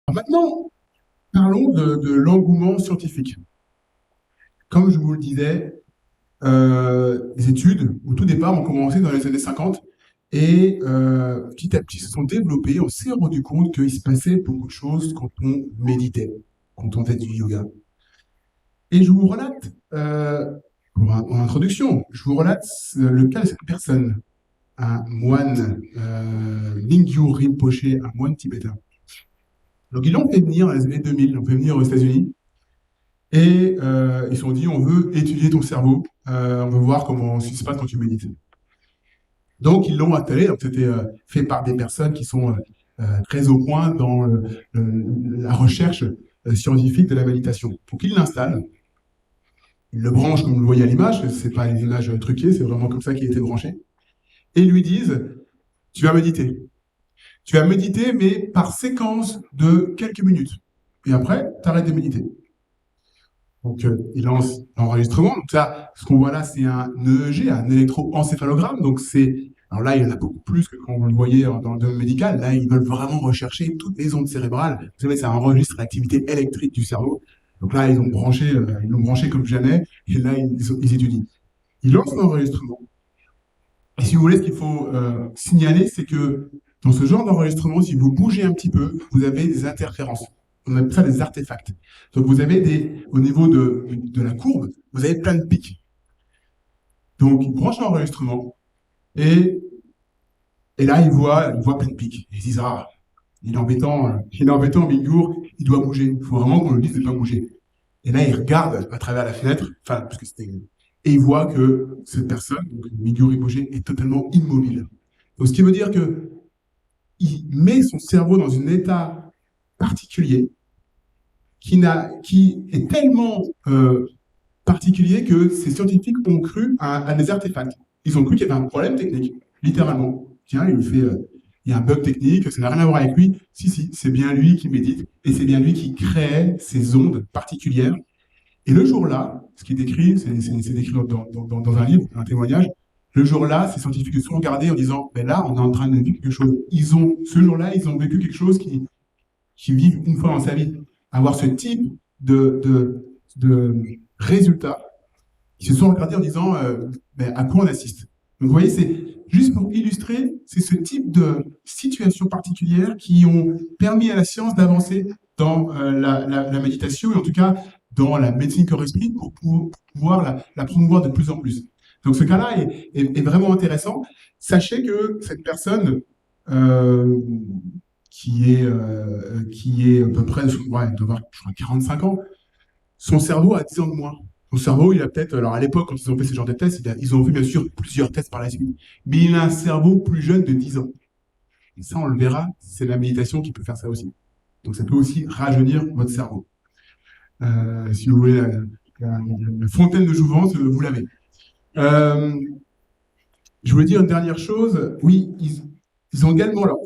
Alors maintenant, parlons de l'engouement scientifique. Comme je vous le disais, les études, au tout départ, ont commencé dans les années 50 et petit à petit se sont développées. On s'est rendu compte qu'il se passait beaucoup de choses quand on méditait, quand on faisait du yoga. Et je vous relate, en introduction, je vous relate le cas de cette personne, un moine, Lingyu Rinpoche, un moine tibétain. Donc ils l'ont fait venir dans les années 2000, ils l'ont fait venir aux États-Unis. Et ils se sont dit, on veut étudier ton cerveau, on veut voir comment ce qui se passe quand tu médites. Donc, ils l'ont installé, donc c'était fait par des personnes qui sont très au point dans la recherche scientifique de la méditation. Donc, ils l'installent, ils le branchent comme vous le voyez à l'image, c'est pas une image truquée, c'est vraiment comme ça qu'il a été branché, et ils lui disent, tu vas méditer. Tu vas méditer, mais par séquence de quelques minutes. Et après, tu arrêtes de méditer. Donc, il lance l'enregistrement. Donc, ça, ce qu'on voit là, c'est un EEG, un électroencéphalogramme. Donc, alors là, il y en a beaucoup plus que quand vous le voyez dans le domaine médical. Là, ils veulent vraiment rechercher toutes les ondes cérébrales. Vous savez, ça enregistre l'activité électrique du cerveau. Donc là, ils l'ont branché comme jamais. Et là, ils étudient. Ils lancent l'enregistrement. Et si vous voulez, ce qu'il faut signaler, c'est que dans ce genre d'enregistrement, si vous bougez un petit peu, vous avez des interférences. On appelle ça des artefacts. Donc vous avez au niveau de la courbe, vous avez plein de pics. Donc ils branchent l'enregistrement et, et là ils voient plein de pics. Ils se disent, ah, il est embêtant, Bingour, il doit bouger. Il faut vraiment qu'on le dise de ne pas bouger. Et là ils regardent à travers la fenêtre, enfin, parce que c'était. Et ils voient que cette personne, donc Bingour Rinpoche, est totalement immobile. Donc ce qui veut dire que il met son cerveau dans un état particulier qui est tellement particulier que ces scientifiques ont cru à des artefacts. Ils ont cru qu'il y avait un problème technique, littéralement. Tiens, il y a un bug technique, ça n'a rien à voir avec lui. Si, c'est bien lui qui médite et c'est bien lui qui crée ces ondes particulières. Et le jour-là, ce qui est décrit, c'est décrit dans un livre, un témoignage, le jour-là, ces scientifiques se sont regardés en disant, ben là, on est en train de vivre quelque chose. Ce jour-là, ils ont vécu quelque chose qui vivent une fois dans sa vie. Avoir ce type de résultats, ils se sont regardés en disant ben, à quoi on assiste. Donc vous voyez, c'est juste pour illustrer, c'est ce type de situations particulières qui ont permis à la science d'avancer dans la méditation et en tout cas dans la médecine corps-esprit pour pouvoir la promouvoir de plus en plus. Donc ce cas-là est vraiment intéressant. Sachez que cette personne qui est à peu près, ouais, il doit avoir, je crois, 45 ans, son cerveau a 10 ans de moins. Son cerveau, il a peut-être, alors à l'époque, quand ils ont fait ce genre de tests, ils ont fait bien sûr plusieurs tests par la suite, mais il a un cerveau plus jeune de 10 ans. Et ça, on le verra, c'est la méditation qui peut faire ça aussi. Donc ça peut aussi rajeunir votre cerveau. Si vous voulez la fontaine de jouvence, vous l'avez. Je voulais dire une dernière chose. Oui, ils ont également, alors,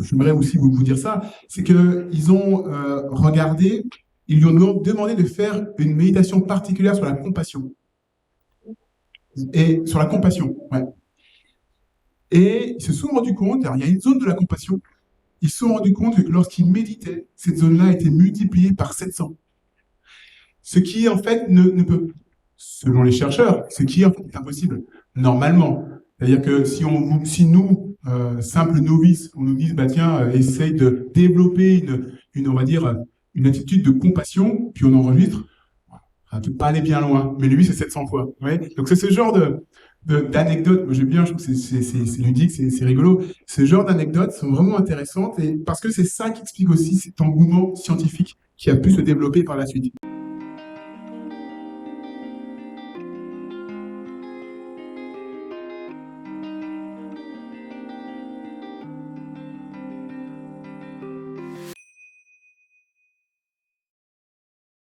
j'aimerais aussi vous dire ça, c'est qu'ils ont regardé, ils lui ont demandé de faire une méditation particulière sur la compassion. Et sur la compassion, ouais. Et ils se sont rendus compte, alors il y a une zone de la compassion, ils se sont rendus compte que lorsqu'ils méditaient, cette zone-là était multipliée par 700. Ce qui, en fait, ne peut, selon les chercheurs, ce qui en fait, est impossible, normalement. C'est-à-dire que si nous, simples novices, on nous dit, bah tiens, essaye de développer on va dire, une attitude de compassion, puis on enregistre, ça ne peut pas aller bien loin. Mais lui, c'est 700 fois. Ouais. Donc c'est ce genre d'anecdotes, moi j'aime bien, je trouve que c'est ludique, c'est rigolo. Ce genre d'anecdotes sont vraiment intéressantes et parce que c'est ça qui explique aussi cet engouement scientifique qui a pu se développer par la suite.